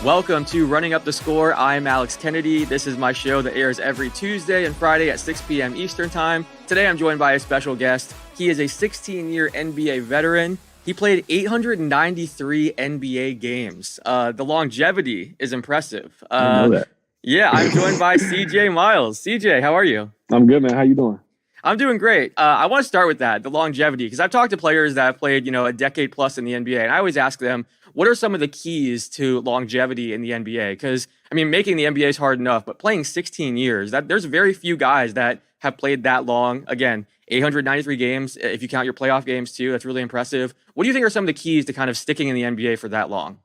Welcome to Running Up the Score. I'm Alex Kennedy. This is my show that airs every Tuesday and Friday at 6 p.m. Eastern Time. Today I'm joined by a special guest. He is a 16-year NBA veteran. He played 893 NBA games. The longevity is impressive. I know that. Yeah, I'm joined by CJ Miles. CJ, how are you? I'm good, man. How you doing? I'm doing great. I want to start with that, the longevity, because I've talked to players that have played, a decade plus in the NBA, and I always ask them, what are some of the keys to longevity in the NBA? Because, making the NBA is hard enough, but playing 16 years, there's very few guys that have played that long. Again, 893 games, if you count your playoff games too, that's really impressive. What do you think are some of the keys to kind of sticking in the NBA for that long?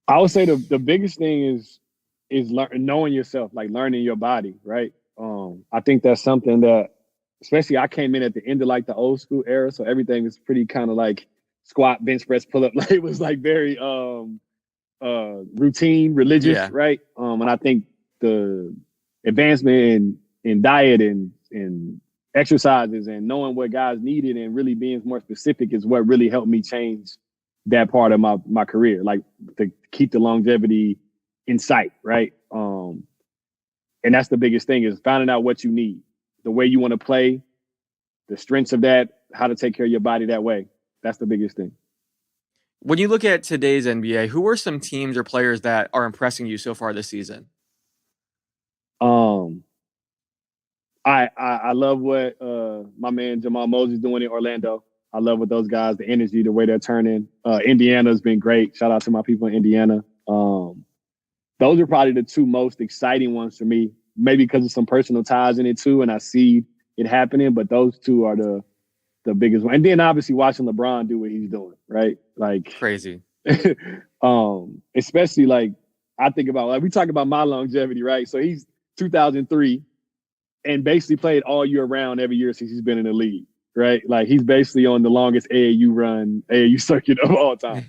I would say the biggest thing is knowing yourself, like learning your body, right? I think that's something that, especially I came in at the end of like the old school era, so everything was pretty kind of like squat, bench press, pull up. Like it was like very routine, religious, Yeah. right? And I think the advancement in diet and exercises and knowing what guys needed and really being more specific is what really helped me change that part of my career, like to keep the longevity in sight, right? And that's the biggest thing is finding out what you need, the way you want to play, the strengths of that, how to take care of your body that way. That's the biggest thing. When you look at today's NBA, who are some teams or players that are impressing you so far this season? I love what my man Jamal Moses is doing in Orlando. I love what those guys, the energy, the way they're turning. Indiana's been great. Shout out to my people in Indiana. Those are probably the two most exciting ones for me, maybe because of some personal ties in it too, and I see it happening, but those two are the biggest one. And then obviously watching LeBron do what he's doing, right? Like Crazy. Especially like I think about, like we talk about my longevity, right? So he's 2003 and basically played all year round every year since he's been in the league, right? Like he's basically on the longest AAU circuit of all time.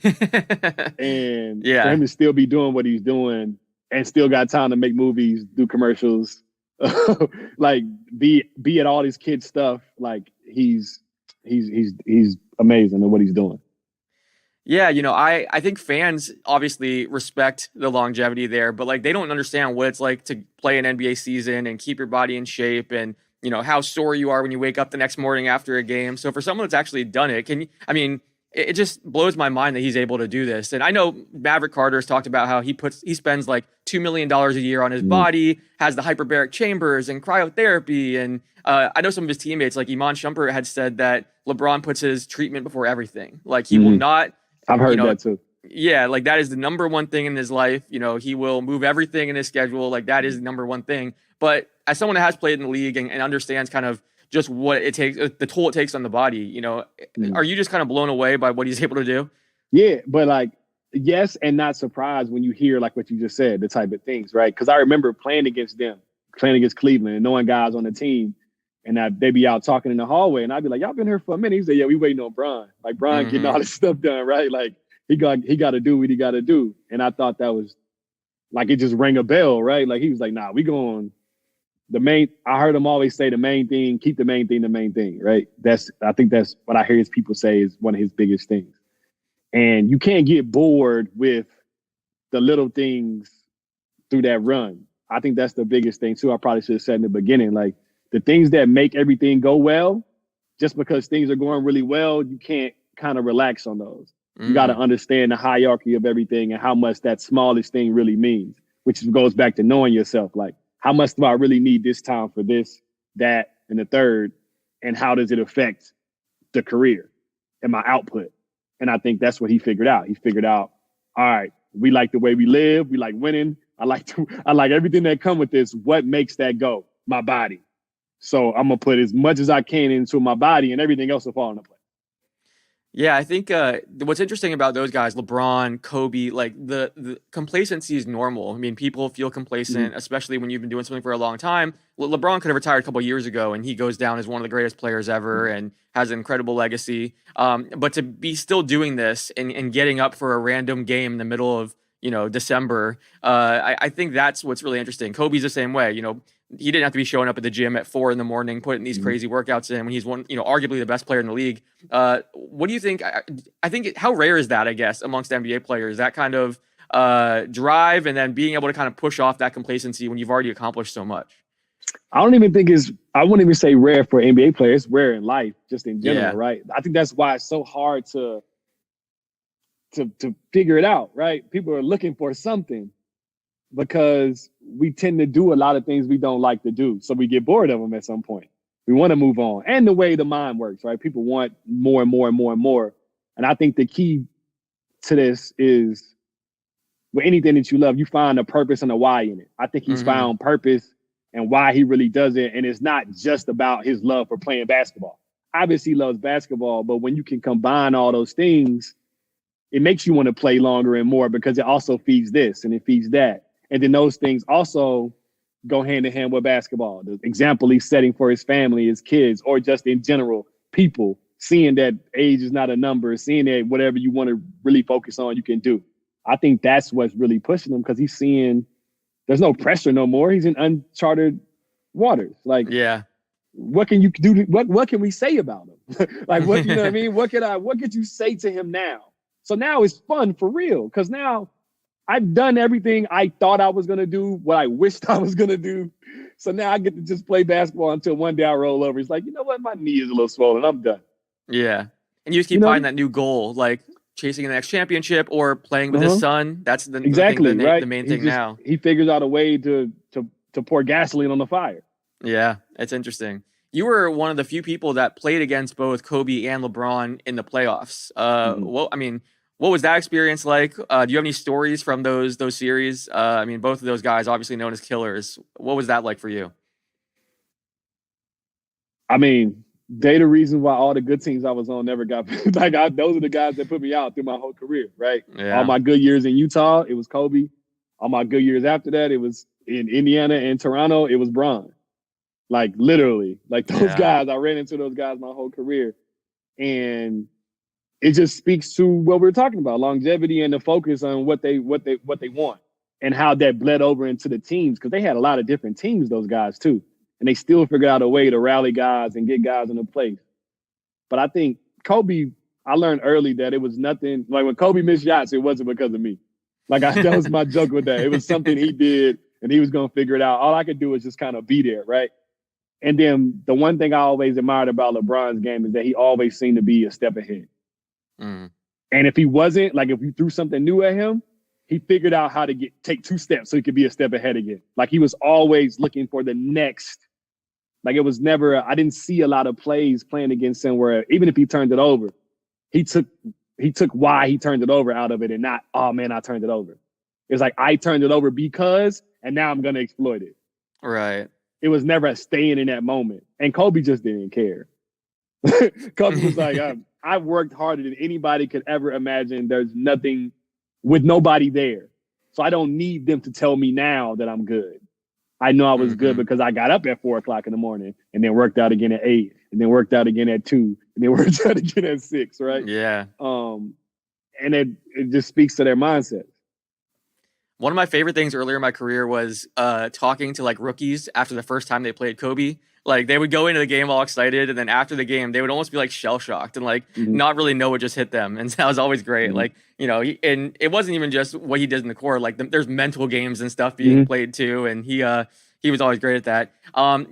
And for him to still be doing what he's doing and still got time to make movies, do commercials, like be at all these kids' stuff, like he's amazing at what he's doing. Yeah, I think fans obviously respect the longevity there, but like they don't understand what it's like to play an NBA season and keep your body in shape and, how sore you are when you wake up the next morning after a game. So for someone that's actually done it, it just blows my mind that he's able to do this. And I know Maverick Carter's talked about how he spends like $2 million a year on his body, has the hyperbaric chambers and cryotherapy. And I know some of his teammates, like Iman Shumpert, had said that LeBron puts his treatment before everything. Like he will not. I've heard that too. Yeah, like that is the number one thing in his life. He will move everything in his schedule. Like that is the number one thing. But as someone that has played in the league and understands kind of just what it takes, the toll it takes on the body, are you just kind of blown away by what he's able to do? Yeah, but like, yes, and not surprised when you hear like what you just said, the type of things, right? Because I remember playing against Cleveland, and knowing guys on the team, and they'd be out talking in the hallway, and I'd be like, "Y'all been here for a minute?" He said, "Yeah, we waiting on Bron. Like Bron getting all this stuff done, right? Like he got to do what he got to do." And I thought that was like it just rang a bell, right? Like he was like, "Nah, we going." I heard him always say the main thing, keep the main thing, right? I think that's what I hear his people say is one of his biggest things. And you can't get bored with the little things through that run. I think that's the biggest thing too. I probably should have said in the beginning, like the things that make everything go well, just because things are going really well, you can't kind of relax on those. You got to understand the hierarchy of everything and how much that smallest thing really means, which goes back to knowing yourself. Like, how much do I really need this time for this, that, and the third? And how does it affect the career and my output? And I think that's what he figured out. He figured out, all right, we like the way we live. We like winning. I like everything that come with this. What makes that go? My body. So I'm going to put as much as I can into my body and everything else will fall into place. Yeah, I think what's interesting about those guys, LeBron, Kobe, like the complacency is normal. People feel complacent, especially when you've been doing something for a long time. LeBron could have retired a couple of years ago, and he goes down as one of the greatest players ever and has an incredible legacy. But to be still doing this and getting up for a random game in the middle of December, I think that's what's really interesting. Kobe's the same way. He didn't have to be showing up at the gym at 4 a.m, putting these crazy workouts in when he's one, arguably the best player in the league. What do you think? I think how rare is that, I guess, amongst NBA players, that kind of drive and then being able to kind of push off that complacency when you've already accomplished so much. I wouldn't even say rare for NBA players. It's rare in life, just in general, Yeah. right? I think that's why it's so hard to figure it out, right? People are looking for something because we tend to do a lot of things we don't like to do. So we get bored of them at some point. We want to move on. And the way the mind works, right? People want more and more and more and more. And I think the key to this is with anything that you love, you find a purpose and a why in it. I think he's found purpose and why he really does it. And it's not just about his love for playing basketball. Obviously, he loves basketball, but when you can combine all those things, it makes you want to play longer and more because it also feeds this and it feeds that. And then those things also go hand in hand with basketball. The example he's setting for his family, his kids, or just in general, people seeing that age is not a number, seeing that whatever you want to really focus on, you can do. I think that's what's really pushing him because he's seeing there's no pressure no more. He's in uncharted waters. Like, Yeah. what can you do? What can we say about him? Like, what, you know what I mean? What could you say to him now? So now it's fun for real because now I've done everything I thought I was going to do, what I wished I was going to do. So now I get to just play basketball until one day I roll over. It's like, you know what? My knee is a little swollen. I'm done. Yeah. And you just keep finding that new goal, like chasing the next championship or playing with his son. That's the exactly thing, right. The main thing now. He figures out a way to pour gasoline on the fire. Yeah, it's interesting. You were one of the few people that played against both Kobe and LeBron in the playoffs. What was that experience like? Do you have any stories from those series? Both of those guys obviously known as killers. What was that like for you? I mean, they the reason why all the good teams I was on never got those are the guys that put me out through my whole career, right? Yeah. All my good years in Utah, it was Kobe. All my good years after that, it was in Indiana and Toronto, it was Bron. Like literally, like those guys, I ran into those guys my whole career. And it just speaks to what we're talking about, longevity and the focus on what they want and how that bled over into the teams. Cause they had a lot of different teams, those guys too. And they still figured out a way to rally guys and get guys in a place. But I think Kobe, I learned early that it was nothing, like when Kobe missed shots, it wasn't because of me. Like that was my joke with that. It was something he did and he was going to figure it out. All I could do was just kind of be there, right? And then the one thing I always admired about LeBron's game is that he always seemed to be a step ahead. And if he wasn't, like if you threw something new at him, he figured out how to take 2 steps so he could be a step ahead again. Like he was always looking for the next. Like it was never, I didn't see a lot of plays playing against him where even if he turned it over, he took why he turned it over out of it and not, oh man, I turned it over. It's like, I turned it over because, and now I'm going to exploit it. Right. It was never a staying in that moment. And Kobe just didn't care. Kobe was like, I've worked harder than anybody could ever imagine. There's nothing with nobody there. So I don't need them to tell me now that I'm good. I know I was good because I got up at 4:00 in the morning and then worked out again at 8 and then worked out again at 2 and then worked out again at 6, right? Yeah. And it just speaks to their mindset. One of my favorite things earlier in my career was talking to like rookies after the first time they played Kobe. Like they would go into the game all excited, and then after the game, they would almost be like shell shocked and like not really know what just hit them. And that was always great. Like, you know, and it wasn't even just what he did in the court. Like there's mental games and stuff being played too, and he was always great at that.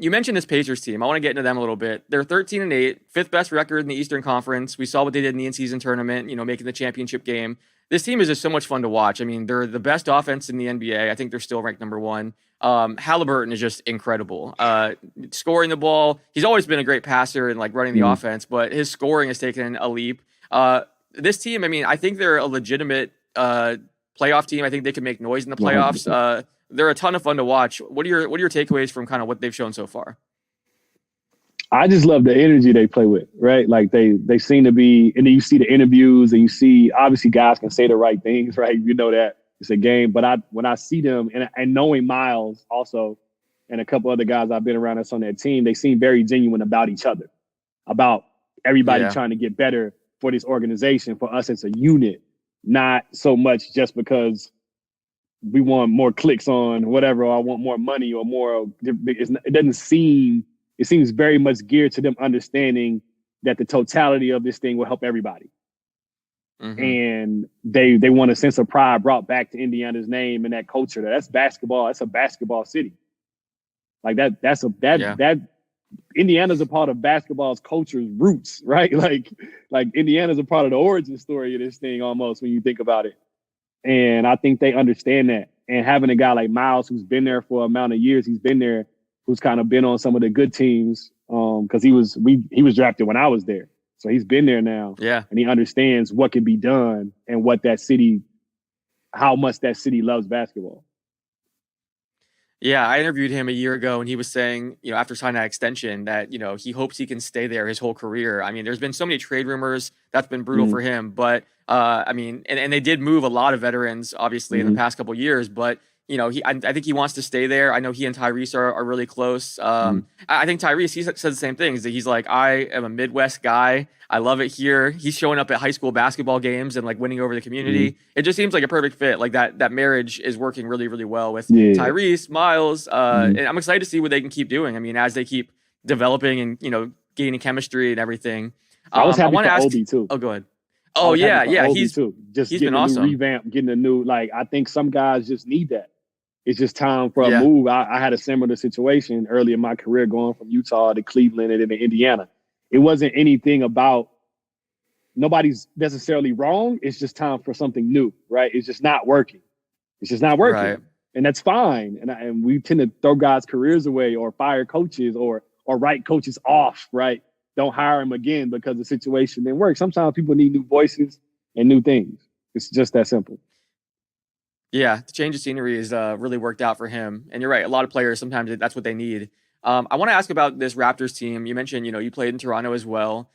You mentioned this Pacers team. I want to get into them a little bit. They're 13-8, 5th best record in the Eastern Conference. We saw what they did in the in-season tournament. You know, making the championship game. This team is just so much fun to watch. I mean, they're the best offense in the NBA. I think they're still ranked number 1. Halliburton is just incredible. Scoring the ball. He's always been a great passer and like running the offense, but his scoring has taken a leap. This team, I mean, I think they're a legitimate playoff team. I think they can make noise in the playoffs. They're a ton of fun to watch. What are your takeaways from kind of what they've shown so far? I just love the energy they play with, right? Like they seem to be, and then you see the interviews and you see, obviously guys can say the right things, right? You know that it's a game, but when I see them and knowing Miles also and a couple other guys I've been around that's on that team, they seem very genuine about each other, about everybody trying to get better for this organization, for us as a unit, not so much just because we want more clicks on whatever, or I want more money or more. It doesn't seem. It seems very much geared to them understanding that the totality of this thing will help everybody. Mm-hmm. and they want a sense of pride brought back to Indiana's name and that culture. That's basketball. That's a basketball city. Like Yeah. that Indiana's a part of basketball's culture's roots, right? Like Indiana's a part of the origin story of this thing almost when you think about it. And I think they understand that. And having a guy like Miles who's been there for an amount of years, he's been there, who's kind of been on some of the good teams, because he was drafted when I was there. So he's been there now. Yeah. And he understands what can be done and how much that city loves basketball. Yeah, I interviewed him a year ago, and he was saying, after signing that extension, that he hopes he can stay there his whole career. I mean, there's been so many trade rumors that's been brutal for him, but I mean, and they did move a lot of veterans, obviously, in the past couple of years, but I think he wants to stay there. I know he and Tyrese are really close. I think Tyrese, he says the same thing. Is that he's like, I am a Midwest guy. I love it here. He's showing up at high school basketball games and like winning over the community. It just seems like a perfect fit. Like that marriage is working really, really well with Tyrese, Miles, and I'm excited to see what they can keep doing. I mean, as they keep developing and gaining chemistry and everything. I was happy I for ask, Obi too. Oh, go ahead. Oh yeah, he's too. Just he's getting been a awesome. new revamp, getting a new I think some guys just need that. It's just time for a move. I had a similar situation early in my career going from Utah to Cleveland and then to Indiana. It wasn't anything about nobody's necessarily wrong. It's just time for something new, right? It's just not working. Right. And that's fine. And we tend to throw guys' careers away or fire coaches or write coaches off, right? Don't hire them again because the situation didn't work. Sometimes people need new voices and new things. It's just that simple. Yeah, the change of scenery has really worked out for him. And you're right, a lot of players, sometimes that's what they need. I want to ask about this Raptors team. You mentioned, you played in Toronto as well.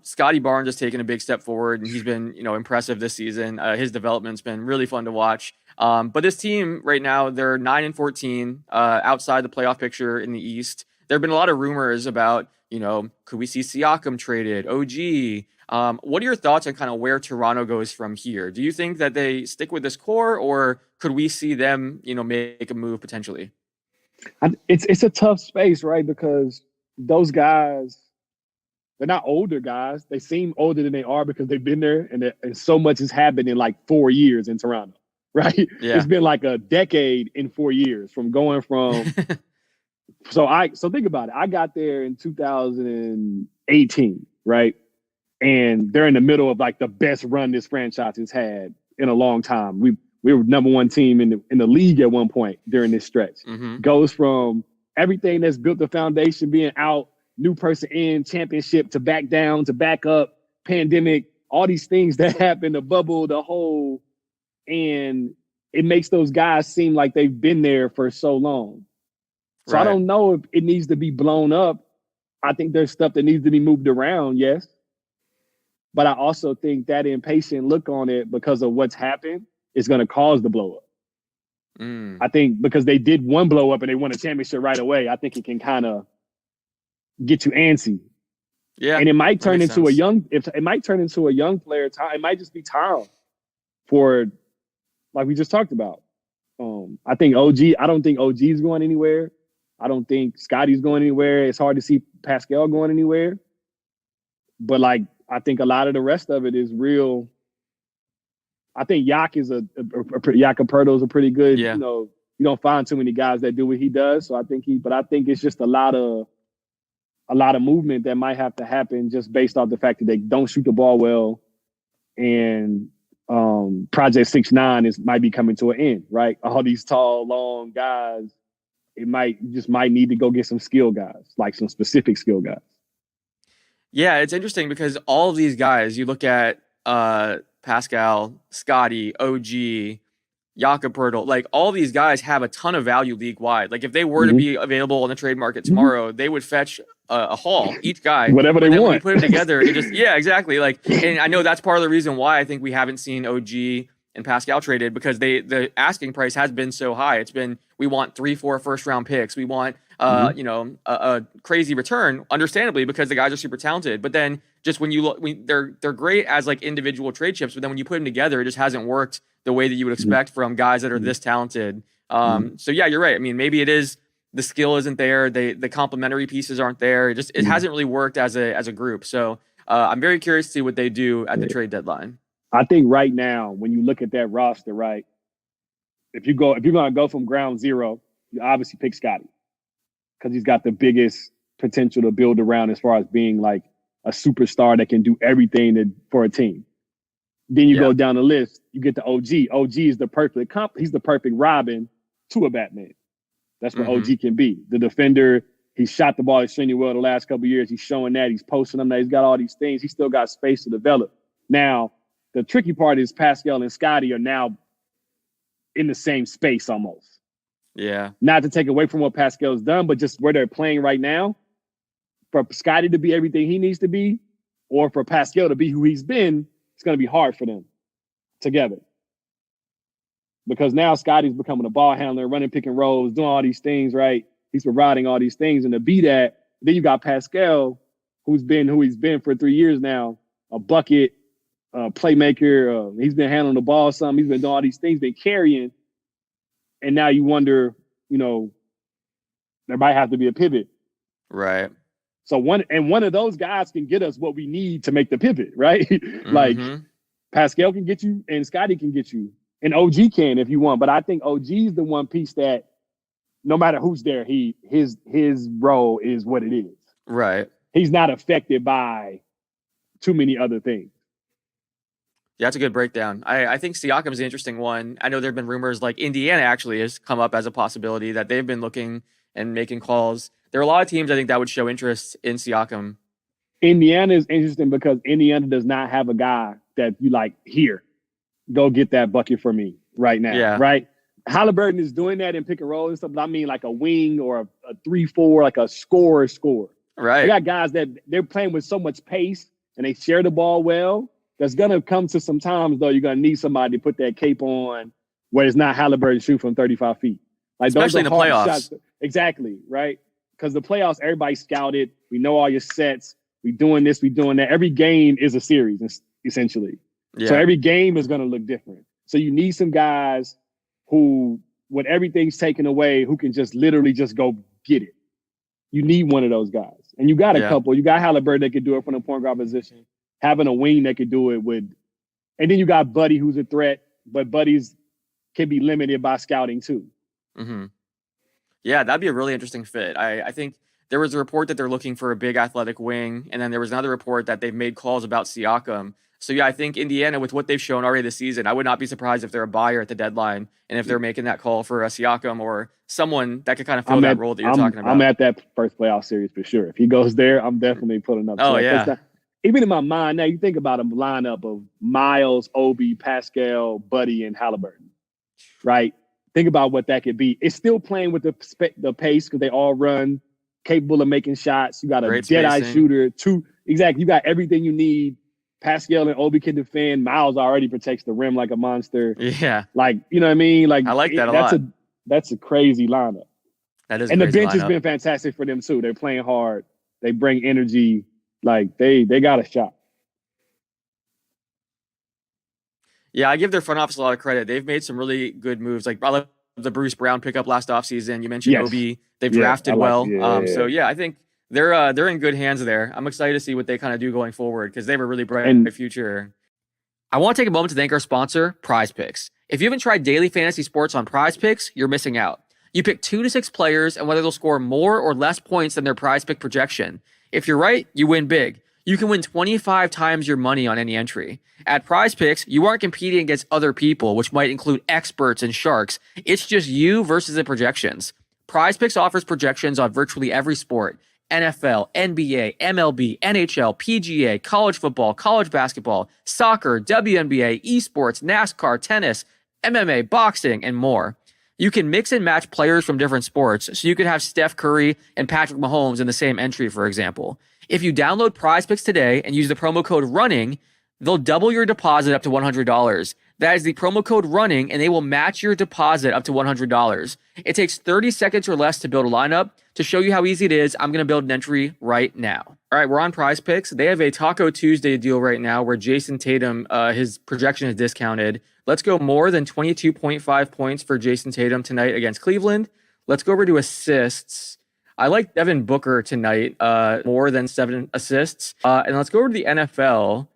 Scotty Barnes has taken a big step forward, and he's been, impressive this season. His development's been really fun to watch. But this team right now, they're 9-14 outside the playoff picture in the East. There have been a lot of rumors about, could we see Siakam traded, OG? What are your thoughts on kind of where Toronto goes from here? Do you think that they stick with this core, or could we see them, make a move potentially? It's a tough space, right? Because those guys, they're not older guys. They seem older than they are because they've been there, and so much has happened in like 4 years in Toronto, right? Yeah. It's been like a decade in 4 years from going from. So think about it. I got there in 2018, right? And they're in the middle of like the best run this franchise has had in a long time. We were number one team in the league at one point during this stretch. Goes from everything that's built the foundation being out, new person in, championship, to back down, to back up, pandemic, all these things that happen, the bubble, the whole, and it makes those guys seem like they've been there for so long. So I don't know if it needs to be blown up. I think there's stuff that needs to be moved around, yes. But I also think that impatient look on it because of what's happened is going to cause the blow up. I think because they did one blow up and they won a championship right away, I think it can kind of get you antsy. Yeah. And it might turn into a young player. It might just be time for, like we just talked about. I don't think OG is going anywhere. I don't think Scotty's going anywhere. It's hard to see Pascal going anywhere. But I think a lot of the rest of it is real. I think Jakob Poeltl is a pretty good, you don't find too many guys that do what he does. So I think it's just a lot of movement that might have to happen just based off the fact that they don't shoot the ball well. And Project 6ix9ine might be coming to an end, right? All these tall, long guys, it might need to go get some skill guys, like some specific skill guys. Yeah, it's interesting because all of these guys, you look at Pascal, Scotty, OG, Jakob Poeltl, like all these guys have a ton of value league wide. Like if they were to be available on the trade market tomorrow, they would fetch a haul, each guy. Whatever they want. When you put them together, exactly. Like, and I know that's part of the reason why I think we haven't seen OG and Pascal traded, because the asking price has been so high. It's been, we want 3-4 first round picks. We want a crazy return, understandably, because the guys are super talented. But then just when you look, they're great as like individual trade chips, but then when you put them together, it just hasn't worked the way that you would expect from guys that are this talented. So yeah, you're right. I mean, maybe it is the skill isn't there. The complementary pieces aren't there. It hasn't really worked as a group. So I'm very curious to see what they do at the trade deadline. I think right now, when you look at that roster, right, if you're gonna go from ground zero, you obviously pick Scotty because he's got the biggest potential to build around as far as being like a superstar that can do everything for a team. Then you go down the list, you get to OG. OG is the perfect he's the perfect Robin to a Batman. That's what OG can be. The defender, he shot the ball extremely well the last couple of years. He's showing that. He's posting them. That he's got all these things. He's still got space to develop. Now, the tricky part is Pascal and Scotty are now in the same space almost. Yeah. Not to take away from what Pascal's done, but just where they're playing right now, for Scotty to be everything he needs to be, or for Pascal to be who he's been, it's going to be hard for them together. Because now Scotty's becoming a ball handler, running pick and rolls, doing all these things, right? He's providing all these things. And to be that, then you got Pascal, who's been who he's been for 3 years now, a bucket, playmaker. He's been handling the ball some. He's been doing all these things, been carrying. And now you wonder, there might have to be a pivot. Right. So one of those guys can get us what we need to make the pivot, right? Like Pascal can get you and Scotty can get you. And OG can if you want. But I think OG is the one piece that no matter who's there, his role is what it is. Right. He's not affected by too many other things. Yeah, that's a good breakdown. I think Siakam's an interesting one. I know there have been rumors like Indiana actually has come up as a possibility that they've been looking and making calls. There are a lot of teams I think that would show interest in Siakam. Indiana is interesting because Indiana does not have a guy that you like, here, go get that bucket for me right now, right? Halliburton is doing that in pick and roll and stuff, but I mean like a wing or a 3-4, like a scorer. Right. You got guys that they're playing with so much pace and they share the ball well. There's going to come to some times, though, you're going to need somebody to put that cape on where it's not Halliburton shoot from 35 feet. Like especially in the playoffs. Shots. Exactly, right? Because the playoffs, everybody scouted. We know all your sets. We doing this, we doing that. Every game is a series, essentially. Yeah. So every game is going to look different. So you need some guys who, when everything's taken away, who can just literally just go get it. You need one of those guys. And you got a couple. You got Halliburton that could do it from the point guard position. Having a wing that could do it and then you got Buddy who's a threat, but Buddies can be limited by scouting too. Mm-hmm. Yeah, that'd be a really interesting fit. I think there was a report that they're looking for a big athletic wing, and then there was another report that they've made calls about Siakam. So yeah, I think Indiana, with what they've shown already this season, I would not be surprised if they're a buyer at the deadline and if they're making that call for a Siakam or someone that could kind of fill that role that you're talking about. I'm at that first playoff series for sure. If he goes there, I'm definitely pulling up. Oh, yeah. Even in my mind, now you think about a lineup of Miles, Obi, Pascal, Buddy, and Halliburton, right? Think about what that could be. It's still playing with the pace because they all run, capable of making shots. You got a dead-eye shooter. Exactly. You got everything you need. Pascal and Obi can defend. Miles already protects the rim like a monster. Yeah. Like, you know what I mean? Like, I like that a lot. That's a crazy lineup. That is and the bench has been fantastic for them, too. They're playing hard. They bring energy. Like, they got a shot. Yeah, I give their front office a lot of credit. They've made some really good moves. Like, I love the Bruce Brown pickup last offseason. You mentioned Obi. They've drafted well. So, yeah, I think they're in good hands there. I'm excited to see what they kind of do going forward because they have a really bright future. I want to take a moment to thank our sponsor, Prize Picks. If you haven't tried daily fantasy sports on Prize Picks, you're missing out. You pick 2 to 6 players and whether they'll score more or less points than their Prize Pick projection. If you're right, you win big. You can win 25 times your money on any entry. At Prize Picks, you aren't competing against other people, which might include experts and sharks. It's just you versus the projections. Prize Picks offers projections on virtually every sport. NFL, NBA, MLB, NHL, PGA, college football, college basketball, soccer, WNBA, esports, NASCAR, tennis, MMA, boxing, and more. You can mix and match players from different sports, so you could have Steph Curry and Patrick Mahomes in the same entry, for example. If you download Prize Picks today and use the promo code RUNNING, they'll double your deposit up to $100. That is the promo code RUNNING, and they will match your deposit up to $100. It takes 30 seconds or less to build a lineup. To show you how easy it is, I'm going to build an entry right now. All right, we're on Prize Picks. They have a Taco Tuesday deal right now where Jason Tatum, his projection is discounted. Let's go more than 22.5 points for Jason Tatum tonight against Cleveland. Let's go over to assists. I like Devin Booker tonight, more than 7 assists. And let's go over to the NFL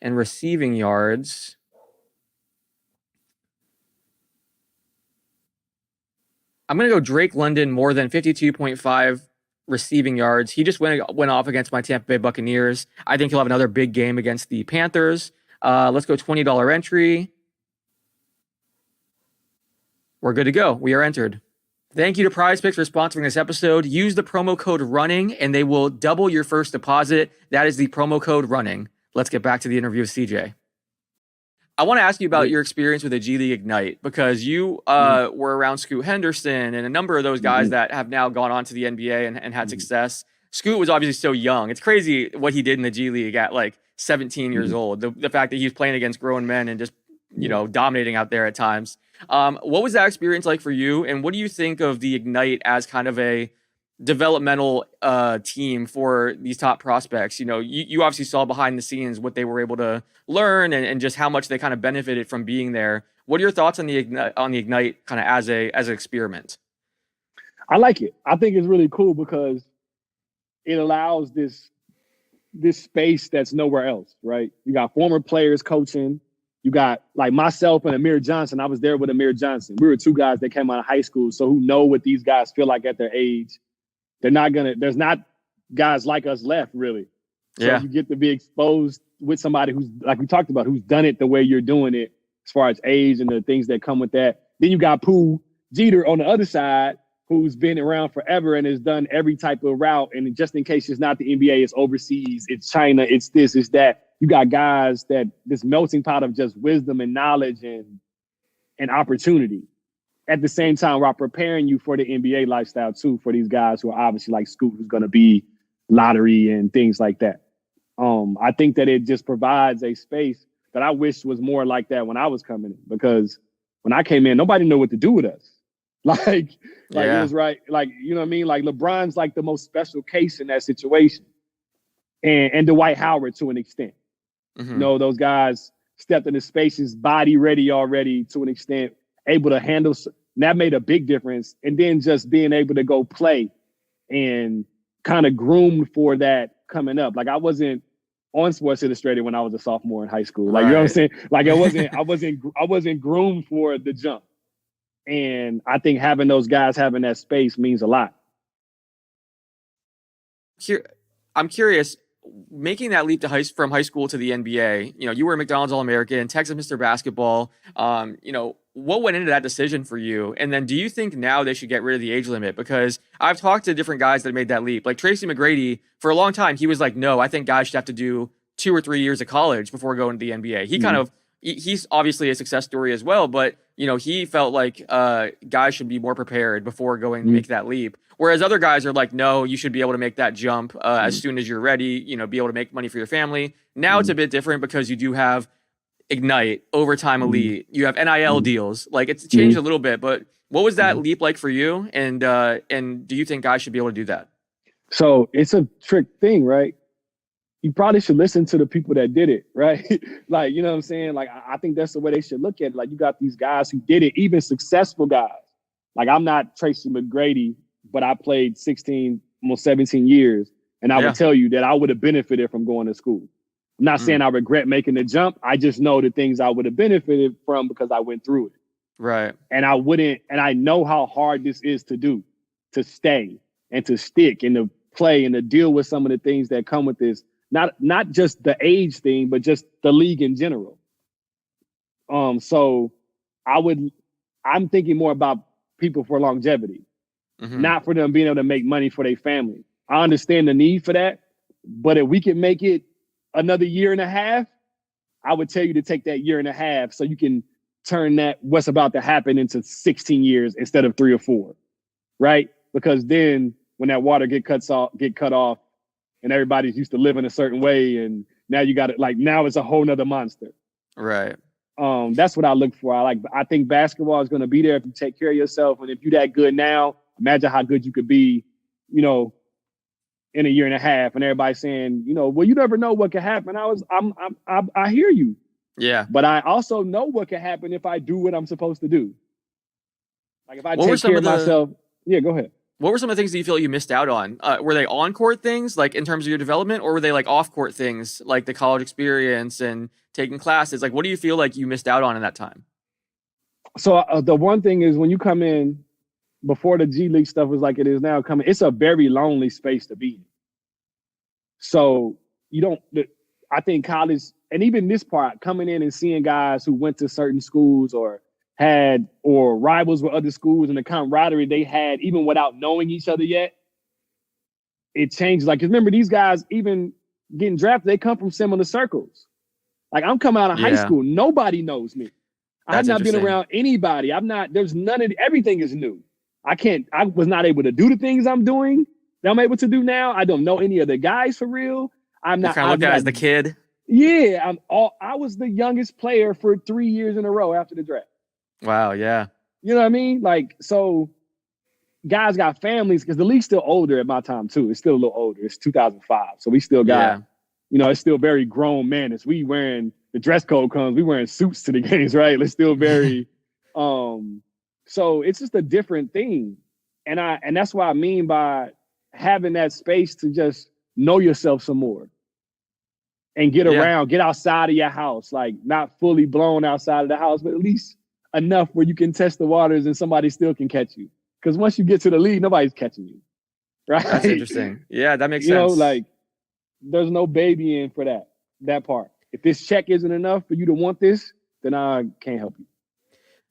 and receiving yards. I'm gonna go Drake London more than 52.5 receiving yards. He just went off against my Tampa Bay Buccaneers. I think he'll have another big game against the Panthers. Let's go $20 entry. We're good to go. We are entered. Thank you to Prize Picks for sponsoring this episode. Use the promo code RUNNING and they will double your first deposit. That is the promo code RUNNING. Let's get back to the interview with CJ. I want to ask you about your experience with the G League Ignite because you were around Scoot Henderson and a number of those guys that have now gone on to the NBA and had success. Scoot was obviously so young. It's crazy what he did in the G League at like 17 years old. The fact that he's playing against grown men and just, dominating out there at times. What was that experience like for you? And what do you think of the Ignite as kind of a developmental team for these top prospects? You obviously saw behind the scenes what they were able to learn and just how much they kind of benefited from being there. What are your thoughts on the Ignite kind of as an experiment? I like it. I think it's really cool because it allows this space that's nowhere else, right? You got former players coaching. You got like myself and Amir Johnson. I was there with Amir Johnson. We were two guys that came out of high school, so who know what these guys feel like at their age. There's not guys like us left, really. So you get to be exposed with somebody who's, like we talked about, who's done it the way you're doing it as far as age and the things that come with that. Then you got Pooh Jeter on the other side, who's been around forever and has done every type of route. And just in case it's not the NBA, it's overseas, it's China, it's this, it's that. You got guys that this melting pot of just wisdom and knowledge and opportunity. At the same time, while preparing you for the NBA lifestyle too, for these guys who are obviously like Scoot, who's going to be lottery and things like that. I think that it just provides a space that I wish was more like that when I was coming in, because when I came in, nobody knew what to do with us. Like it was right. Like, you know what I mean? Like LeBron's like the most special case in that situation. And Dwight Howard to an extent. Mm-hmm. Those guys stepped into spaces, body ready already to an extent, able to handle. That made a big difference. And then just being able to go play and kind of groomed for that coming up. Like I wasn't on Sports Illustrated when I was a sophomore in high school. Like, you know what I'm saying? Like I wasn't groomed for the jump. And I think having those guys having that space means a lot. I'm curious, making that leap to from high school to the NBA, you were a McDonald's All-American, Texas Mr. Basketball. What went into that decision for you? And then do you think now they should get rid of the age limit? Because I've talked to different guys that made that leap. Like Tracy McGrady, for a long time, he was like, no, I think guys should have to do 2 or 3 years of college before going to the NBA. He kind of, he's obviously a success story as well, but he felt like guys should be more prepared before going to make that leap. Whereas other guys are like, no, you should be able to make that jump as soon as you're ready, be able to make money for your family. Now it's a bit different because you do have Ignite, Overtime Elite, you have NIL deals. Like it's changed a little bit, but what was that leap like for you? And do you think guys should be able to do that? So it's a trick thing, right? You probably should listen to the people that did it, right? Like, you know what I'm saying? Like, I think that's the way they should look at it. Like, you got these guys who did it, even successful guys. Like, I'm not Tracy McGrady, but I played 16, almost 17 years. And I would tell you that I would have benefited from going to school. I'm not saying I regret making the jump. I just know the things I would have benefited from because I went through it. Right. And I know how hard this is to do, to stay and to stick and to play and to deal with some of the things that come with this. Not just the age thing, but just the league in general. So I'm thinking more about people for longevity, not for them being able to make money for their family. I understand the need for that, but if we can make it another year and a half, I would tell you to take that year and a half so you can turn that what's about to happen into 16 years instead of 3 or 4, right? Because then when that water get cut off, and everybody's used to living a certain way, and now you got it. Like now it's a whole nother monster. Right. That's what I look for. I think basketball is going to be there if you take care of yourself, and if you're that good now, imagine how good you could be, in a year and a half. And everybody's saying, well, you never know what could happen. I hear you. Yeah. But I also know what could happen if I do what I'm supposed to do. Like if I take care of myself. Yeah, go ahead. What were some of the things that you feel you missed out on? Were they on-court things, like in terms of your development, or were they like off-court things, like the college experience and taking classes? Like, what do you feel like you missed out on in that time? So the one thing is when you come in, before the G League stuff was like it is now coming, it's a very lonely space to be in. So you don't, I think college, and even this part, coming in and seeing guys who went to certain schools or rivals with other schools and the camaraderie they had, even without knowing each other yet, it changes. Like, remember, these guys, even getting drafted, they come from similar circles. Like, I'm coming out of high school, nobody knows me. I've not been around anybody. There's none of everything is new. I was not able to do the things I'm doing that I'm able to do now. I don't know any of the guys for real. I'm not. Kind of looked at as the kid. Yeah, I was the youngest player for 3 years in a row after the draft. Wow, yeah. You know what I mean? Like, so guys got families because the league's still older at my time too. It's still a little older. It's 2005, so we still got, it's still very grown men. As we wearing the dress code comes, we wearing suits to the games, right? It's still very, so it's just a different thing, and that's what I mean by having that space to just know yourself some more and get around, get outside of your house, like not fully blown outside of the house, but at least enough where you can test the waters and somebody still can catch you. Because once you get to the league, nobody's catching you, right? That's interesting. Yeah, that makes sense. You know, like there's no babying for that part. If this check isn't enough for you to want this, then I can't help you.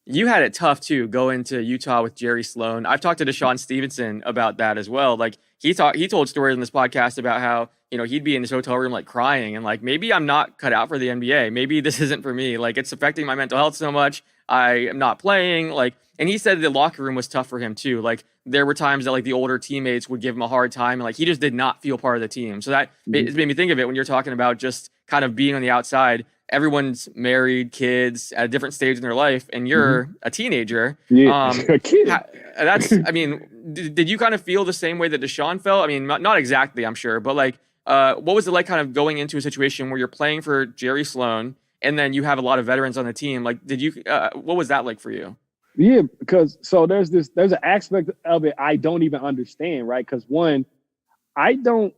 You had it tough too, going to Utah with Jerry Sloan. I've talked to Deshaun Stevenson about that as well. Like he told stories in this podcast about how, he'd be in his hotel room like crying and like, maybe I'm not cut out for the NBA. Maybe this isn't for me. Like it's affecting my mental health so much. I am not playing. Like, and he said the locker room was tough for him too. Like there were times that like the older teammates would give him a hard time and like he just did not feel part of the team. So that made me think of it when you're talking about just kind of being on the outside. Everyone's married, kids at a different stage in their life, and you're a teenager. Yeah, a kid. Did you kind of feel the same way that Deshaun felt? I mean, not exactly, I'm sure, but like, what was it like kind of going into a situation where you're playing for Jerry Sloan and then you have a lot of veterans on the team? Like, what was that like for you? Yeah, because there's an aspect of it I don't even understand, right? Because one, I don't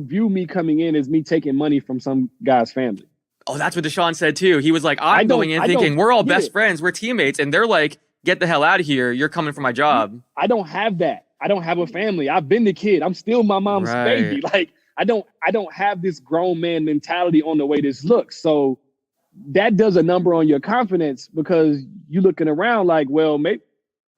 view me coming in as me taking money from some guy's family. Oh, that's what Deshaun said too. He was like, I'm going in thinking we're all best friends, we're teammates, and they're like, get the hell out of here. You're coming for my job. I don't have that. I don't have a family. I've been the kid. I'm still my mom's baby. Like I don't have this grown man mentality on the way this looks. So that does a number on your confidence because you're looking around like, well, maybe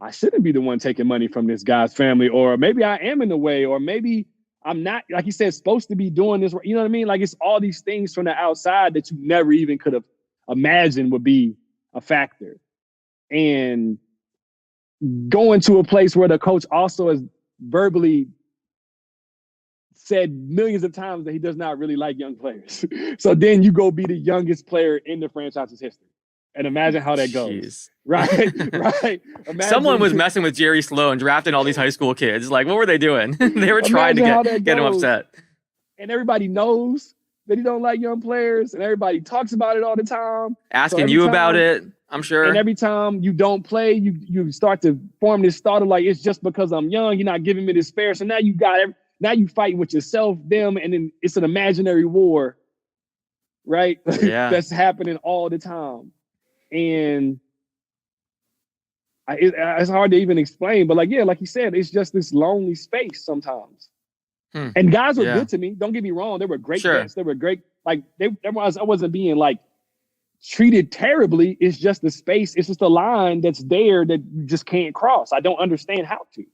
I shouldn't be the one taking money from this guy's family, or maybe I am in the way, or maybe I'm not, like you said, supposed to be doing this. You know what I mean? Like it's all these things from the outside that you never even could have imagined would be a factor. And going to a place where the coach also has verbally said millions of times that he does not really like young players. So then you go be the youngest player in the franchise's history. And imagine how that goes. Right? Right. Someone was messing with Jerry Sloan, drafting all these high school kids. Like, what were they doing? They were trying to get him upset. And everybody knows that he don't like young players, and everybody talks about it all the time. Asking you about it, I'm sure. And every time you don't play, you start to form this thought of like, it's just because I'm young, you're not giving me this fair. So now you fighting with yourself, them, and then it's an imaginary war, right? Yeah. That's happening all the time. And it's hard to even explain, but like you said, it's just this lonely space sometimes. And guys were good to me. Don't get me wrong; they were great guys. They were great. Like I wasn't being like treated terribly. It's just the space. It's just a line that's there that you just can't cross. I don't understand how to.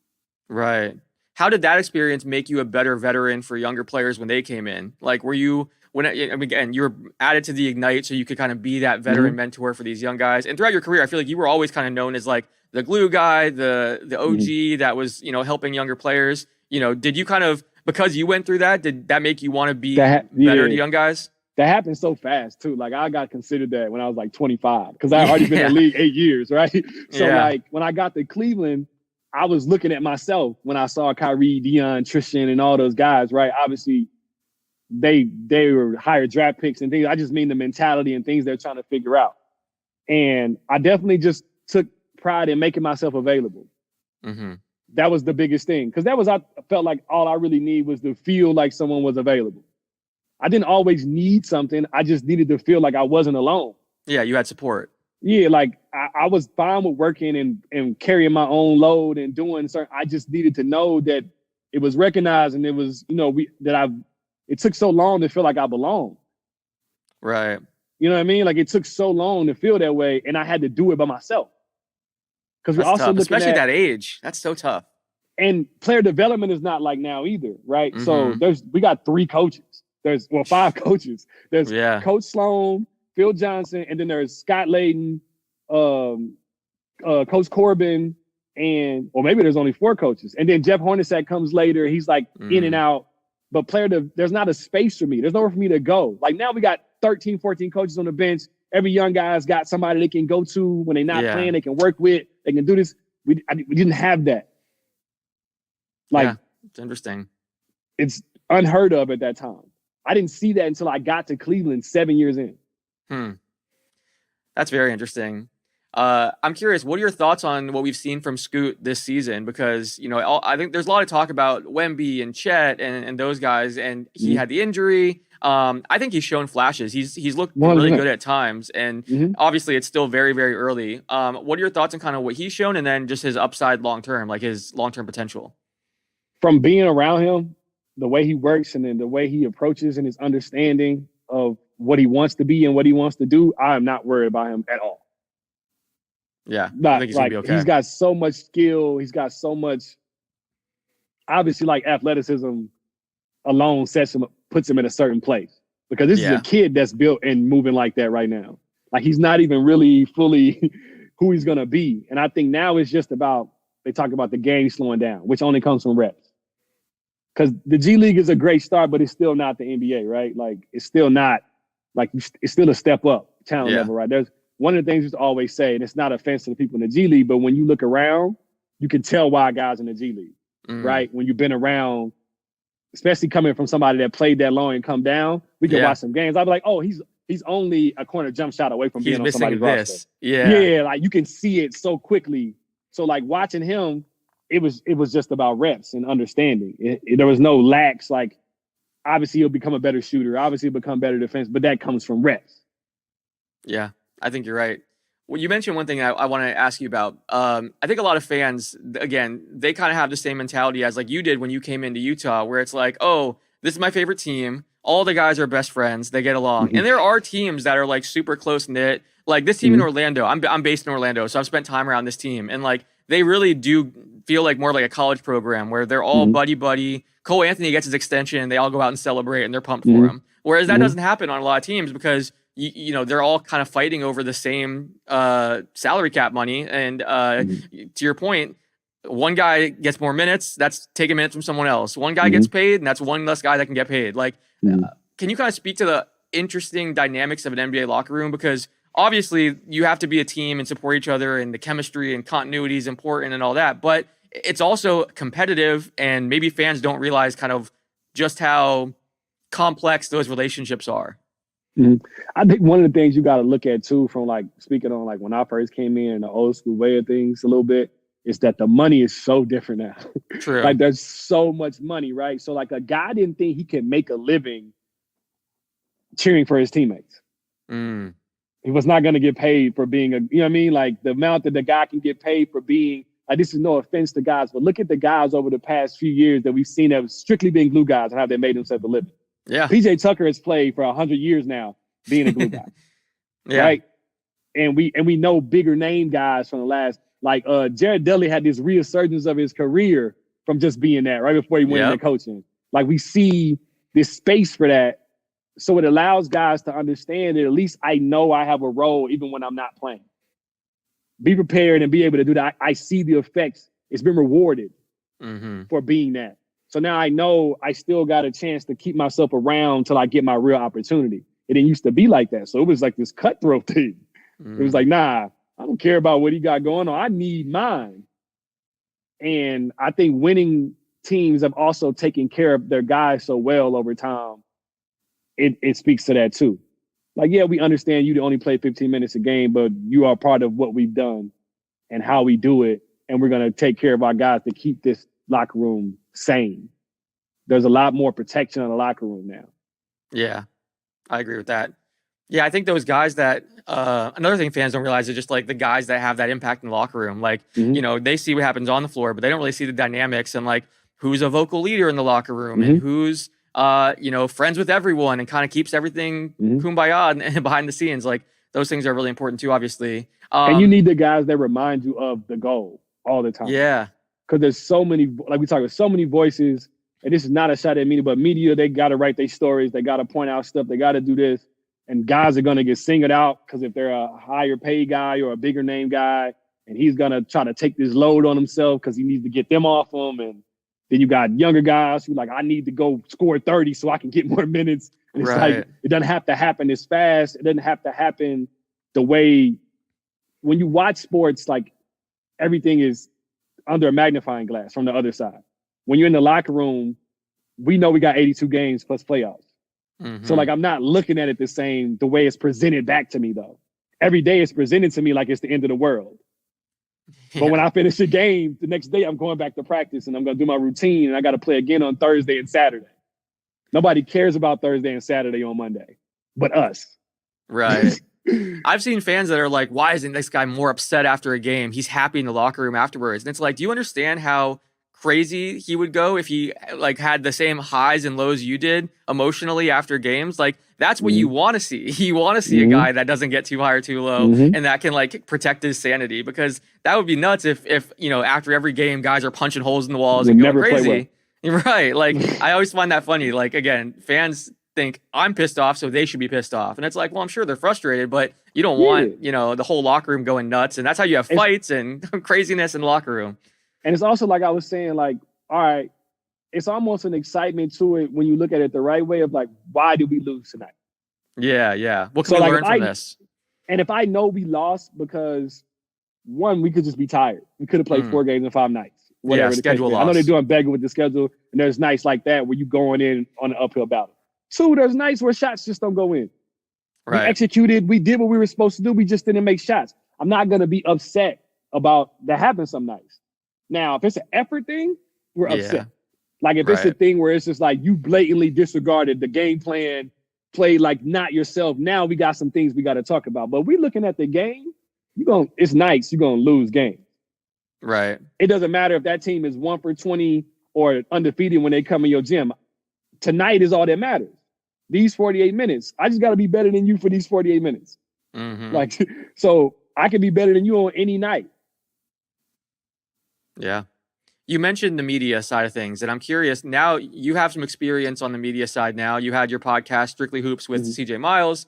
Right. How did that experience make you a better veteran for younger players when they came in? Like, were you? Again, you were added to the Ignite so you could kind of be that veteran mentor for these young guys. And throughout your career, I feel like you were always kind of known as like the glue guy, the OG that was, helping younger players. Did you kind of, because you went through that, did that make you want to be better to young guys? That happened so fast too. Like I got considered that when I was like 25 because I already been in the league 8 years, right? So like when I got to Cleveland, I was looking at myself when I saw Kyrie, Deion, Tristan, and all those guys, right? Obviously, they were higher draft picks and things. I just mean the mentality and things they're trying to figure out. And I definitely just took pride in making myself available. Mm-hmm. That was the biggest thing. Because I felt like all I really need was to feel like someone was available. I didn't always need something. I just needed to feel like I wasn't alone. Yeah, you had support. Yeah, like I was fine with working and carrying my own load and doing certain. I just needed to know that it was recognized and it was, it took so long to feel like I belonged. Right. You know what I mean? Like it took so long to feel that way, and I had to do it by myself. Because we're That's also tough, looking especially at, that age. That's so tough. and player development is not like now either, right? So Mm-hmm. we got 3 coaches. There's 5 coaches. There's Yeah. Coach Sloan, Phil Johnson, and then there's Scott Layden, um, Coach Corbin, or maybe there's only 4 coaches. And then Jeff Hornacek comes later. He's like in and out. But there's not a space for me. There's nowhere for me to go. Like now we got 13, 14 coaches on the bench. Every young guy's got somebody they can go to when they're not playing, they can work with, they can do this. We didn't have that. Like, yeah, it's interesting. It's unheard of at that time. I didn't see that until I got to Cleveland 7 years in. That's very interesting. I'm curious, what are your thoughts on what we've seen from Scoot this season? Because, I think there's a lot of talk about Wemby and Chet and those guys, and he had the injury. I think he's shown flashes. He's looked really good at times, and obviously it's still very, very early. What are your thoughts on kind of what he's shown and then just his upside long-term, like his long-term potential? From being around him, the way he works and then the way he approaches and his understanding of what he wants to be and what he wants to do, I am not worried about him at all. Yeah, I think he's gonna be okay. He's got so much skill. He's got so much, obviously, like athleticism alone puts him in a certain place. Because this is a kid that's built and moving like that right now. Like he's not even really fully who he's gonna be. And I think now it's just about, they talk about the game slowing down, which only comes from reps. Because the G League is a great start, but it's still not the NBA, right? Like it's still not, like it's still a step up talent level, right? There's one of the things we always say, and it's not offensive to people in the G League, but when you look around, you can tell why guys in the G League, right? When you've been around, especially coming from somebody that played that long and come down, we can watch some games. I'd be like, oh, he's only a corner jump shot away from being on somebody's roster. Yeah, like you can see it so quickly. So like watching him, it was just about reps and understanding. There was no lacks. Like obviously he'll become a better shooter. Obviously he'll become better defense, but that comes from reps. Yeah, I think you're right. Well, you mentioned one thing I want to ask you about. I think a lot of fans, again, they kind of have the same mentality as like you did when you came into Utah, where it's like, oh, this is my favorite team. All the guys are best friends. They get along. And there are teams that are like super close knit. Like this team in Orlando, I'm based in Orlando, so I've spent time around this team. And like they really do feel like more like a college program where they're all buddy. Cole Anthony gets his extension and they all go out and celebrate and they're pumped for him. Whereas that doesn't happen on a lot of teams because they're all kind of fighting over the same salary cap money. And to your point, one guy gets more minutes, that's taking minutes from someone else. One guy gets paid, and that's one less guy that can get paid. Like, can you kind of speak to the interesting dynamics of an NBA locker room? Because obviously you have to be a team and support each other, and the chemistry and continuity is important and all that. But it's also competitive, and maybe fans don't realize kind of just how complex those relationships are. I think one of the things you got to look at too, from like speaking on like when I first came in the old school way of things a little bit, is that the money is so different now. True. Like there's so much money, right? So like a guy didn't think he could make a living cheering for his teammates. He was not going to get paid for being you know what I mean? Like the amount that the guy can get paid for being, like this is no offense to guys, but look at the guys over the past few years that we've seen that have strictly been glue guys and how they made themselves a living. Yeah. PJ Tucker has played for 100 years now being a glue guy. Right? And we know bigger name guys from the last, like Jared Dudley had this resurgence of his career from just being that right before he went into coaching. Like we see this space for that. So it allows guys to understand that at least I know I have a role even when I'm not playing. Be prepared and be able to do that. I see the effects. It's been rewarded for being that. So now I know I still got a chance to keep myself around till I get my real opportunity. It didn't used to be like that. So it was like this cutthroat thing. It was like, nah, I don't care about what he got going on. I need mine. And I think winning teams have also taken care of their guys so well over time. It speaks to that too. Like, yeah, we understand you only play 15 minutes a game, but you are part of what we've done and how we do it. And we're going to take care of our guys to keep this locker room sane. There's a lot more protection in the locker room now. Yeah, I agree with that. Yeah, I think those guys that another thing fans don't realize is just like the guys that have that impact in the locker room. Like, Mm-hmm. they see what happens on the floor, but they don't really see the dynamics and like who's a vocal leader in the locker room and Mm-hmm. who's friends with everyone and kind of keeps everything Mm-hmm. kumbaya and behind the scenes. Like those things are really important too, obviously. And you need the guys that remind you of the goal all the time. Yeah. Because there's so many, like we talk about, so many voices. And this is not a shot at media, but media, they got to write their stories. They got to point out stuff. They got to do this. And guys are going to get singled out because if they're a higher paid guy or a bigger name guy, and he's going to try to take this load on himself because he needs to get them off him. And then you got younger guys who like, I need to go score 30 so I can get more minutes. And it's Right. like, it doesn't have to happen as fast. It doesn't have to happen the way when you watch sports, like everything is under a magnifying glass from the other side. When you're in the locker room, we know we got 82 games plus playoffs. Mm-hmm. So like I'm not looking at it the way it's presented back to me though. Every day it's presented to me like it's the end of the world. Yeah. But when I finish the game, the next day I'm going back to practice and I'm going to do my routine and I got to play again on Thursday and Saturday. Nobody cares about Thursday and Saturday on Monday, but us. Right. I've seen fans that are like, why isn't this guy more upset after a game? He's happy in the locker room afterwards. And it's like, do you understand how crazy he would go if he like had the same highs and lows you did emotionally after games? Like that's what you want to see. You want to see a guy that doesn't get too high or too low and that can like protect his sanity, because that would be nuts if after every game guys are punching holes in the walls and going crazy. Right. Like I always find that funny. Like again, fans think I'm pissed off, so they should be pissed off. And it's like, well, I'm sure they're frustrated, but you don't want, the whole locker room going nuts. And that's how you have fights and craziness in the locker room. And it's also like I was saying, like, all right, it's almost an excitement to it when you look at it the right way of like, why did we lose tonight? Yeah, yeah. What can we learn from this? And if I know we lost because one, we could just be tired. We could have played 4 games in 5 nights. Whatever the schedule loss. I know they're doing begging with the schedule, and there's nights like that where you going in on an uphill battle. 2, there's nights where shots just don't go in. Right. We executed. We did what we were supposed to do. We just didn't make shots. I'm not going to be upset about that happens some nights. Now, if it's an effort thing, we're upset. Like if it's a thing where it's just like you blatantly disregarded the game plan, played like not yourself. Now we got some things we got to talk about. But we looking at the game, it's nights you're going to lose games. Right. It doesn't matter if that team is 1 for 20 or undefeated when they come in your gym. Tonight is all that matters. These 48 minutes, I just got to be better than you for these 48 minutes. Mm-hmm. Like, so I can be better than you on any night. Yeah. You mentioned the media side of things, and I'm curious, now you have some experience on the media side now. You had your podcast, Strictly Hoops, with CJ Miles.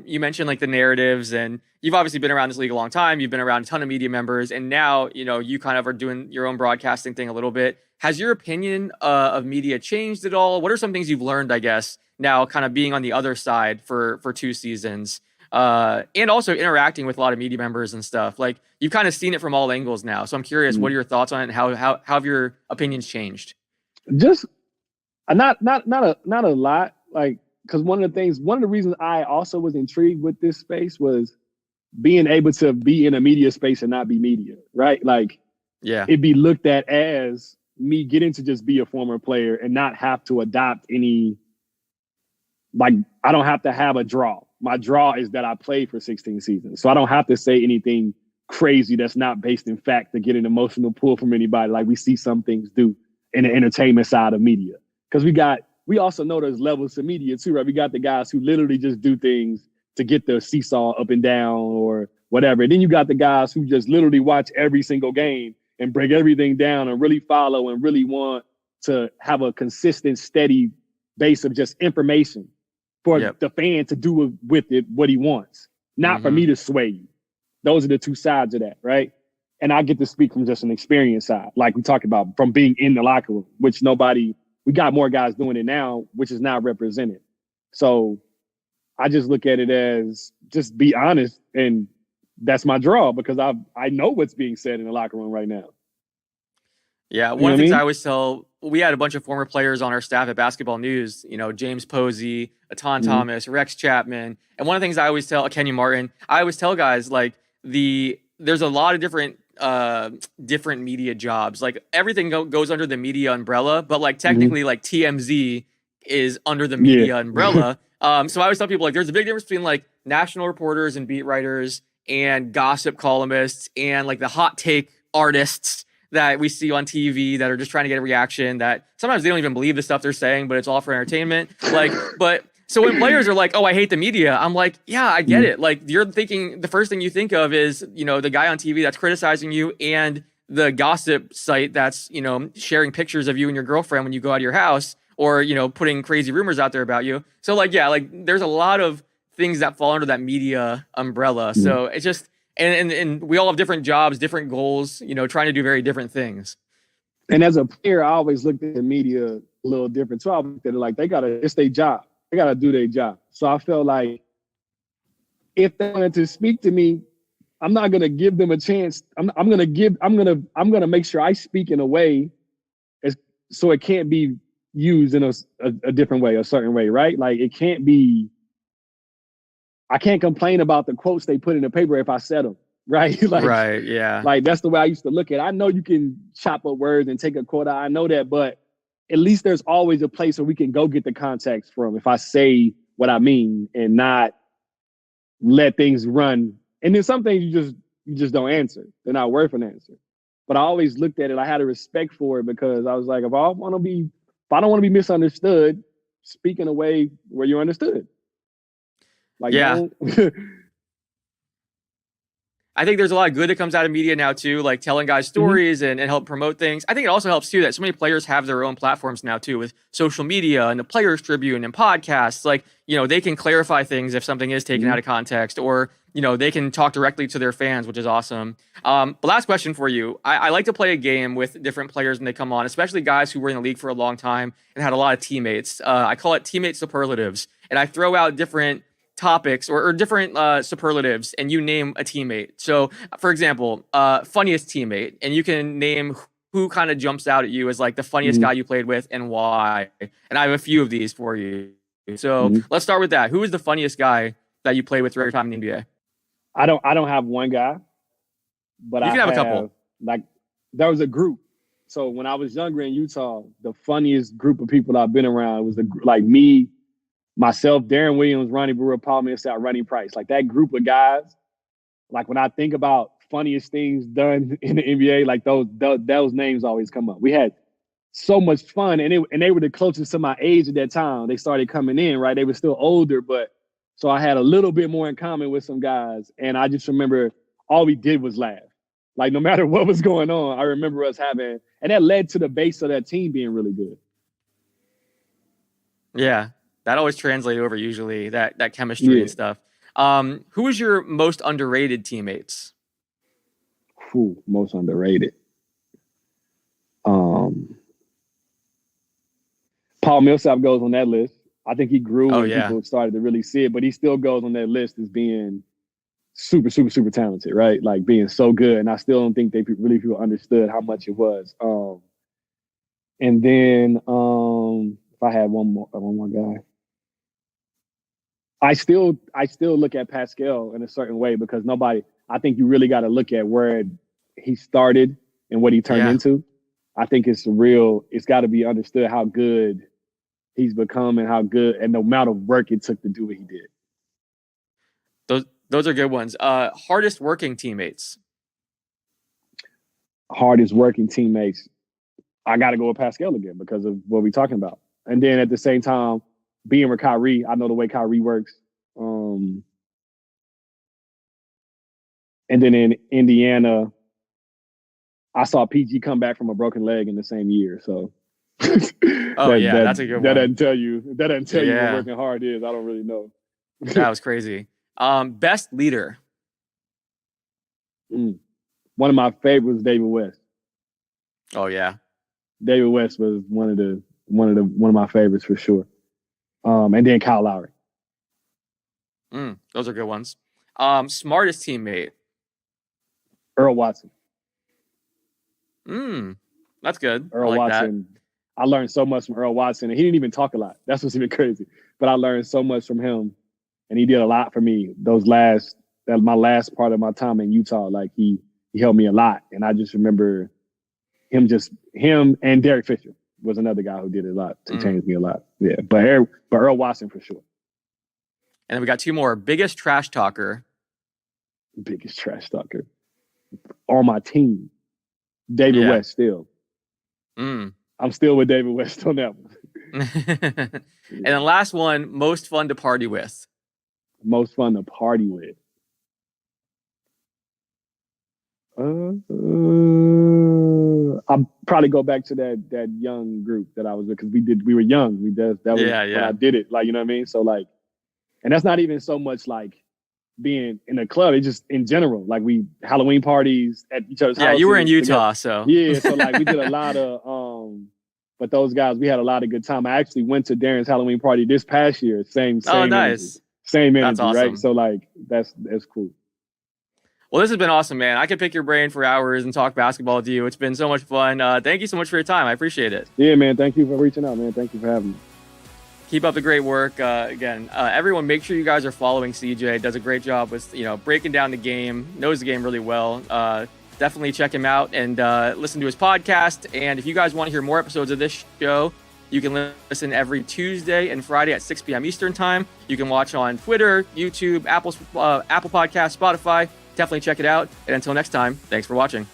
You mentioned like the narratives, and you've obviously been around this league a long time. You've been around a ton of media members, and now, you kind of are doing your own broadcasting thing a little bit. Has your opinion of media changed at all? What are some things you've learned, I guess, now kind of being on the other side for 2 seasons? And also interacting with a lot of media members and stuff. Like you've kind of seen it from all angles now. So I'm curious, what are your thoughts on it and how have your opinions changed? Just not a lot. Like, cause one of the reasons I also was intrigued with this space was being able to be in a media space and not be media, right? Like, it'd be looked at as me getting to just be a former player and not have to adopt any, like, I don't have to have a draw. My draw is that I played for 16 seasons. So I don't have to say anything crazy that's not based in fact to get an emotional pull from anybody like we see some things do in the entertainment side of media. Because we also know there's levels to media too, right? We got the guys who literally just do things to get the seesaw up and down or whatever. And then you got the guys who just literally watch every single game and break everything down and really follow and really want to have a consistent, steady base of just information for the fan to do with it what he wants, not for me to sway you. Those are the 2 sides of that, right? And I get to speak from just an experience side, like we talked about, from being in the locker room, which we got more guys doing it now, which is not represented. So I just look at it as just be honest, and that's my draw because I know what's being said in the locker room right now. Yeah, one of the things I always tell, we had a bunch of former players on our staff at Basketball News, James Posey, Atan Thomas, Rex Chapman. And one of the things I always tell, Kenyon Martin, I always tell guys, like, there's a lot of different media jobs. Like, everything goes under the media umbrella, but, like, technically, like, TMZ is under the Yeah. media umbrella. So I always tell people, like, there's a big difference between like national reporters and beat writers and gossip columnists and like the hot take artists that we see on TV that are just trying to get a reaction that sometimes they don't even believe the stuff they're saying, but it's all for entertainment. Like, but so when players are like, "Oh, I hate the media," I'm like, "Yeah, I get it." Like, you're thinking the first thing you think of is, you know, the guy on TV that's criticizing you and the gossip site that's, you know, sharing pictures of you and your girlfriend when you go out of your house, or, you know, putting crazy rumors out there about you. So like, yeah, like there's a lot of things that fall under that media umbrella. So it's just, and we all have different jobs, different goals, you know, trying to do very different things. And as a player, I always looked at the media a little different. So I looked at it like it's their job. They gotta do their job. So I felt like if they wanted to speak to me, I'm not gonna give them a chance. I'm gonna make sure I speak in a way so it can't be used in a different way, a certain way, right? Like it can't be. I can't complain about the quotes they put in the paper if I said them, right? Like, right, yeah. Like that's the way I used to look at it. I know you can chop up words and take a quote out. I know that, but at least there's always a place where we can go get the context from if I say what I mean and not let things run. And then some things you just don't answer. They're not worth an answer. But I always looked at it. I had a respect for it because I was like, if I don't want to be misunderstood, speak in a way where you're understood. Like, yeah. I think there's a lot of good that comes out of media now too, like telling guys stories and help promote things. I think it also helps too that so many players have their own platforms now too, with social media and the Players Tribune and podcasts. Like, you know, they can clarify things if something is taken out of context, or, you know, they can talk directly to their fans, which is awesome. But last question for you. I like to play a game with different players when they come on, especially guys who were in the league for a long time and had a lot of teammates. I call it teammate superlatives, and I throw out different topics or different superlatives, and you name a teammate. So for example, funniest teammate, and you can name who kind of jumps out at you as like the funniest guy you played with and why. And I have a few of these for you. So let's start with that. Who is the funniest guy that you played with throughout your time in the NBA? I don't have one guy, but you can have a couple. Like there was a group. So when I was younger in Utah, the funniest group of people I've been around was like me, myself, Darren Williams, Ronnie Brewer, Paul Millsap, Ronnie Price. Like that group of guys, like when I think about funniest things done in the NBA, like those names always come up. We had so much fun, and they were the closest to my age at that time. They started coming in, right? They were still older, but so I had a little bit more in common with some guys. And I just remember all we did was laugh. Like no matter what was going on, I remember us having, and that led to the base of that team being really good. Yeah. That always translates over usually, that chemistry and stuff. Who is your most underrated teammates? Most underrated. Paul Millsap goes on that list. I think he grew when people started to really see it, but he still goes on that list as being super, super, super talented, right? Like being so good. And I still don't think people understood how much it was. And then if I had one more guy. I still look at Pascal in a certain way because I think you really got to look at where he started and what he turned into. I think it's got to be understood how good he's become and how good and the amount of work it took to do what he did. Those are good ones. Hardest working teammates. Hardest working teammates. I got to go with Pascal again because of what we're talking about. And then at the same time, being with Kyrie, I know the way Kyrie works. And then in Indiana, I saw PG come back from a broken leg in the same year. So that's a good one. That doesn't tell you what working hard is. I don't really know. That was crazy. Best leader. One of my favorites was David West. Oh yeah. David West was one of my favorites for sure. And then Kyle Lowry. Those are good ones. Smartest teammate. Earl Watson. That's good. Earl Watson. That. I learned so much from Earl Watson, and he didn't even talk a lot. That's what's even crazy. But I learned so much from him, and he did a lot for me. My last part of my time in Utah, like he helped me a lot, and I just remember him and Derek Fisher. was another guy who did a lot to change me a lot. Yeah, but Earl Watson for sure. And then we got 2 more. Biggest trash talker. Biggest trash talker on my team. David West still. I'm still with David West on that one. And then last one, most fun to party with. Most fun to party with. I'll probably go back to that young group that I was with, because we were young. That was when I did it. Like, you know what I mean? So like, and that's not even so much like being in a club. It's just in general. Like Halloween parties at each other's houses. Yeah, you were in Utah, so. Yeah, so like we did a lot of but those guys, we had a lot of good time. I actually went to Darren's Halloween party this past year. Same nice. Energy. Same energy, that's awesome. Right? So like that's cool. Well, this has been awesome, man. I could pick your brain for hours and talk basketball with you. It's been so much fun. Thank you so much for your time. I appreciate it. Yeah, man. Thank you for reaching out, man. Thank you for having me. Keep up the great work. Again, everyone, make sure you guys are following CJ. Does a great job with, breaking down the game, knows the game really well. Definitely check him out and listen to his podcast. And if you guys want to hear more episodes of this show, you can listen every Tuesday and Friday at 6 p.m. Eastern time. You can watch on Twitter, YouTube, Apple Podcasts, Spotify. Definitely check it out. And until next time, thanks for watching.